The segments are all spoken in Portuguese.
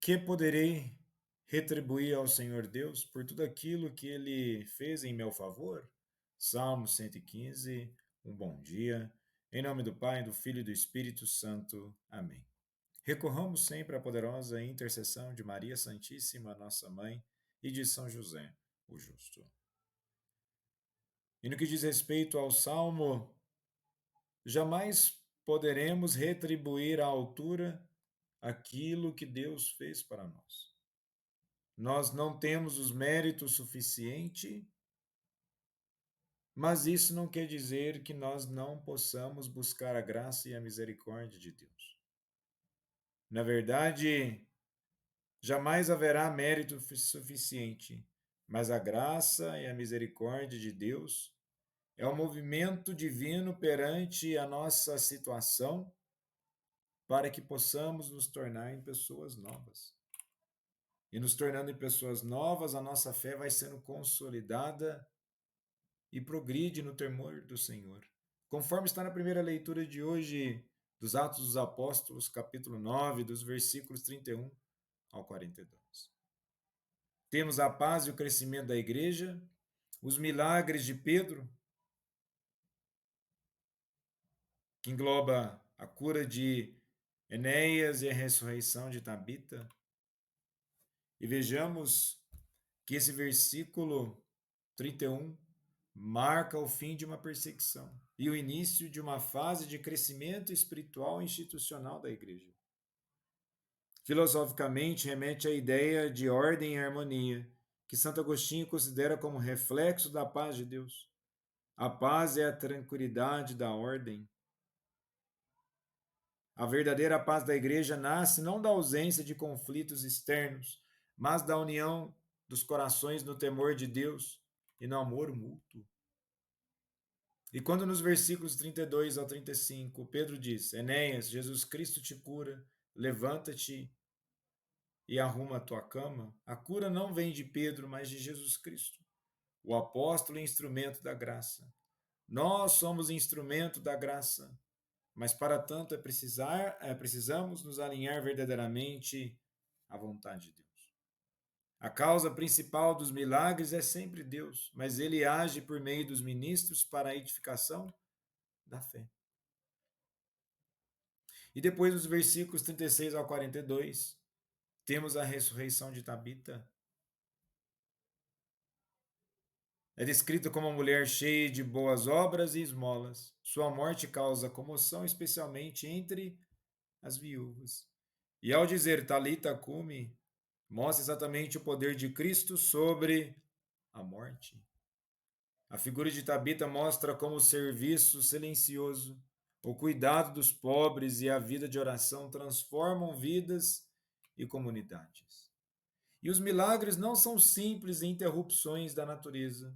Que poderei retribuir ao Senhor Deus por tudo aquilo que Ele fez em meu favor? Salmo 115, um bom dia. Em nome do Pai, do Filho e do Espírito Santo. Amém. Recorramos sempre à poderosa intercessão de Maria Santíssima, nossa Mãe, e de São José, o Justo. E no que diz respeito ao Salmo, jamais poderemos retribuir à altura aquilo que Deus fez para nós. Nós não temos os méritos suficientes, mas isso não quer dizer que nós não possamos buscar a graça e a misericórdia de Deus. Na verdade, jamais haverá mérito suficiente, mas a graça e a misericórdia de Deus é o movimento divino perante a nossa situação para que possamos nos tornar em pessoas novas. E nos tornando em pessoas novas, a nossa fé vai sendo consolidada e progride no temor do Senhor. Conforme está na primeira leitura de hoje dos Atos dos Apóstolos, capítulo 9, dos versículos 31 ao 42. Temos a paz e o crescimento da igreja, os milagres de Pedro, que engloba a cura de Enéas e a ressurreição de Tabita. E vejamos que esse versículo 31 marca o fim de uma perseguição e o início de uma fase de crescimento espiritual e institucional da igreja. Filosoficamente, remete à ideia de ordem e harmonia, que Santo Agostinho considera como reflexo da paz de Deus. A paz é a tranquilidade da ordem. A verdadeira paz da igreja nasce não da ausência de conflitos externos, mas da união dos corações no temor de Deus e no amor mútuo. E quando nos versículos 32 ao 35, Pedro diz: Enéas, Jesus Cristo te cura, levanta-te e arruma a tua cama, a cura não vem de Pedro, mas de Jesus Cristo, o apóstolo e instrumento da graça. Nós somos instrumento da graça, mas para tanto precisamos nos alinhar verdadeiramente à vontade de Deus. A causa principal dos milagres é sempre Deus, mas ele age por meio dos ministros para a edificação da fé. E depois dos versículos 36 ao 42, temos a ressurreição de Tabita. É descrita como uma mulher cheia de boas obras e esmolas. Sua morte causa comoção, especialmente entre as viúvas. E ao dizer Talita cumi, mostra exatamente o poder de Cristo sobre a morte. A figura de Tabita mostra como o serviço silencioso, o cuidado dos pobres e a vida de oração transformam vidas e comunidades. E os milagres não são simples interrupções da natureza,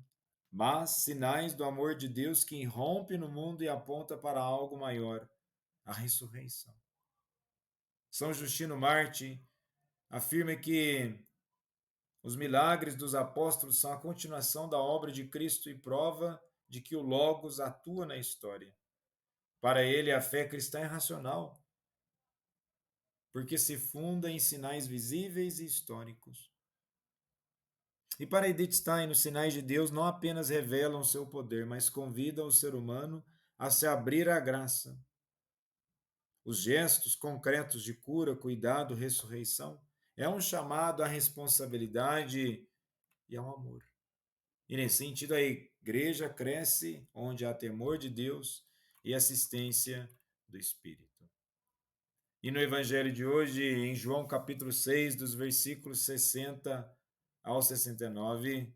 mas sinais do amor de Deus que irrompe no mundo e aponta para algo maior, a ressurreição. São Justino Marte afirma que os milagres dos apóstolos são a continuação da obra de Cristo e prova de que o Logos atua na história. Para ele, a fé cristã é racional, porque se funda em sinais visíveis e históricos. E para Edith Stein, os sinais de Deus não apenas revelam seu poder, mas convidam o ser humano a se abrir à graça. Os gestos concretos de cura, cuidado, ressurreição é um chamado à responsabilidade e ao amor. E nesse sentido, a igreja cresce onde há temor de Deus e assistência do Espírito. E no Evangelho de hoje, em João capítulo 6, dos versículos 60 ao 69,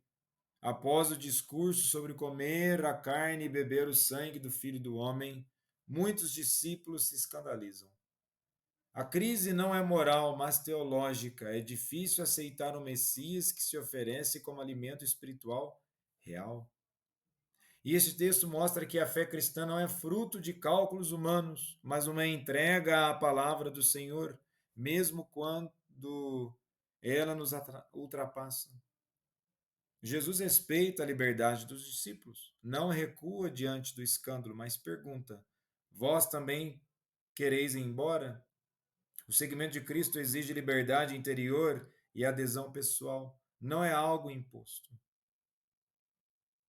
após o discurso sobre comer a carne e beber o sangue do Filho do Homem, muitos discípulos se escandalizam. A crise não é moral, mas teológica. É difícil aceitar o Messias que se oferece como alimento espiritual real. E este texto mostra que a fé cristã não é fruto de cálculos humanos, mas uma entrega à palavra do Senhor, mesmo quando ela nos ultrapassa. Jesus respeita a liberdade dos discípulos, não recua diante do escândalo, mas pergunta: Vós também quereis ir embora? O seguimento de Cristo exige liberdade interior e adesão pessoal, não é algo imposto.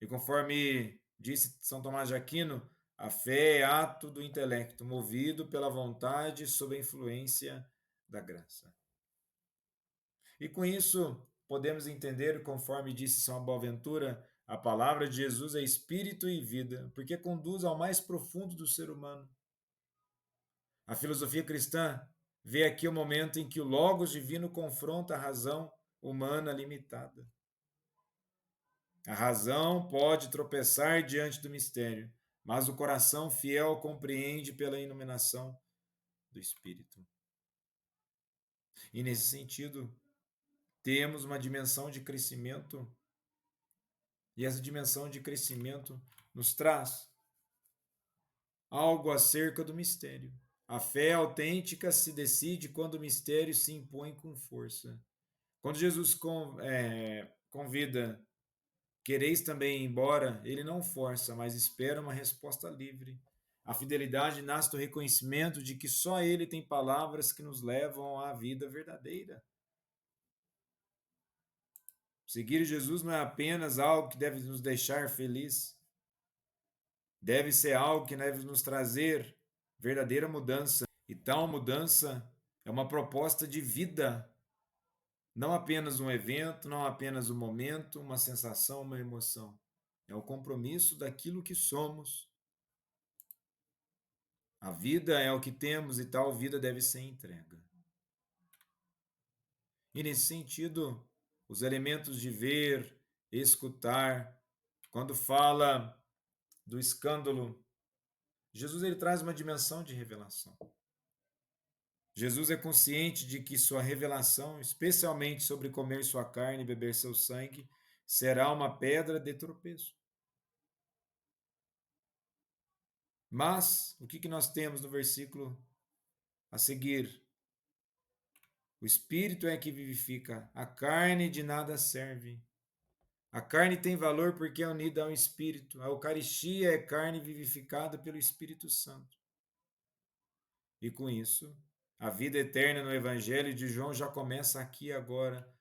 E conforme disse São Tomás de Aquino, a fé é ato do intelecto, movido pela vontade sob a influência da graça. E com isso, podemos entender, conforme disse São Boaventura, a palavra de Jesus é espírito e vida, porque conduz ao mais profundo do ser humano. A filosofia cristã vê aqui o momento em que o Logos divino confronta a razão humana limitada. A razão pode tropeçar diante do mistério, mas o coração fiel compreende pela iluminação do Espírito. E nesse sentido, temos uma dimensão de crescimento, e essa dimensão de crescimento nos traz algo acerca do mistério. A fé autêntica se decide quando o mistério se impõe com força. Quando Jesus convida, quereis também ir embora, ele não força, mas espera uma resposta livre. A fidelidade nasce do reconhecimento de que só ele tem palavras que nos levam à vida verdadeira. Seguir Jesus não é apenas algo que deve nos deixar felizes, deve ser algo que deve nos trazer verdadeira mudança. E tal mudança é uma proposta de vida, não apenas um evento, não apenas um momento, uma sensação, uma emoção. É o compromisso daquilo que somos. A vida é o que temos e tal vida deve ser entregue. E nesse sentido, os elementos de ver, escutar, quando fala do escândalo, Jesus ele traz uma dimensão de revelação. Jesus é consciente de que sua revelação, especialmente sobre comer sua carne e beber seu sangue, será uma pedra de tropeço. Mas, o que nós temos no versículo a seguir? O Espírito é que vivifica, a carne de nada serve. A carne tem valor porque é unida ao Espírito. A Eucaristia é carne vivificada pelo Espírito Santo. E com isso, a vida eterna no Evangelho de João já começa aqui e agora,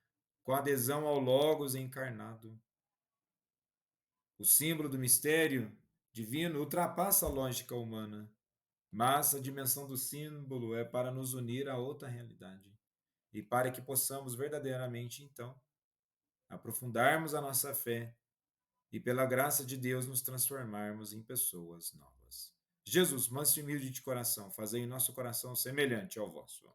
com a adesão ao Logos encarnado. O símbolo do mistério divino ultrapassa a lógica humana, mas a dimensão do símbolo é para nos unir a outra realidade e para que possamos verdadeiramente, então, aprofundarmos a nossa fé e, pela graça de Deus, nos transformarmos em pessoas novas. Jesus, manso e humilde de coração, fazei em nosso coração semelhante ao vosso.